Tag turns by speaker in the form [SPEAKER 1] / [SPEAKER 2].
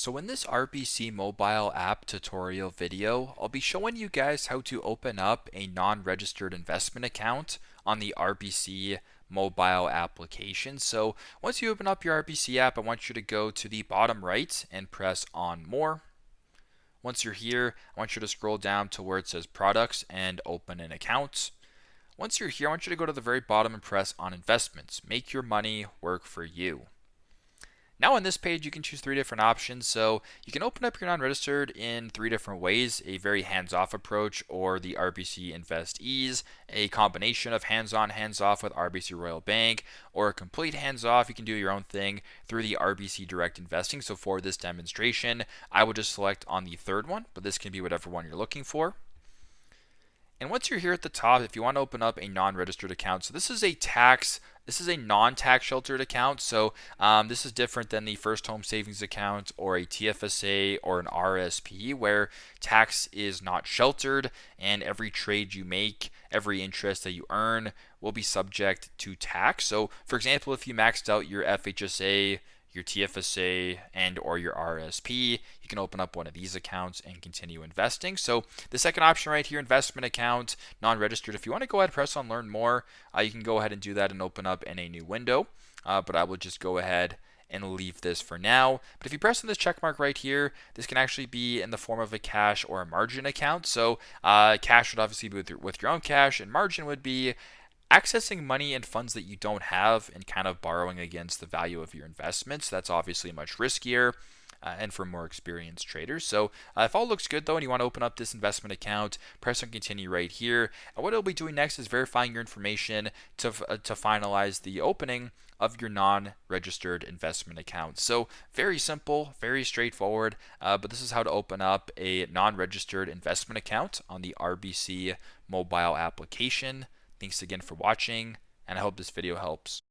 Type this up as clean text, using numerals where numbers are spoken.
[SPEAKER 1] So in this RBC Mobile App tutorial video, I'll be showing you guys how to open up a non-registered investment account on the RBC Mobile application. So once you open up your RBC app, I want you to go to the bottom right and press on More. Once you're here, I want you to scroll down to where it says Products and open an account. Once you're here, I want you to go to the very bottom and press on Investments. Make your money work for you. Now on this page, you can choose three different options. So you can open up your non-registered in three different ways: a very hands-off approach, or the RBC Invest Ease, a combination of hands-on, hands-off with RBC Royal Bank, or a complete hands-off. You can do your own thing through the RBC Direct Investing. So for this demonstration, I will just select on the third one, but this can be whatever one you're looking for. And once you're here at the top, if you want to open up a non-registered account, so this is a non-tax sheltered account. So this is different than the first home savings account or a TFSA or an RRSP, where tax is not sheltered and every trade you make, every interest that you earn will be subject to tax. So for example, if you maxed out your FHSA, your TFSA, and or your RRSP, you can open up one of these accounts and continue investing. So the second option right here, investment account, non-registered, if you want to go ahead and press on learn more, you can go ahead and do that and open up in a new window. But I will just go ahead and leave this for now. But if you press on this check mark right here, this can actually be in the form of a cash or a margin account. So cash would obviously be with your own cash, and margin would be accessing money and funds that you don't have and kind of borrowing against the value of your investments. That's obviously much riskier and for more experienced traders. So if all looks good though and you want to open up this investment account, press on continue right here. And what it'll be doing next is verifying your information to finalize the opening of your non-registered investment account. So very simple, very straightforward, but this is how to open up a non-registered investment account on the RBC mobile application. Thanks again for watching, and I hope this video helps.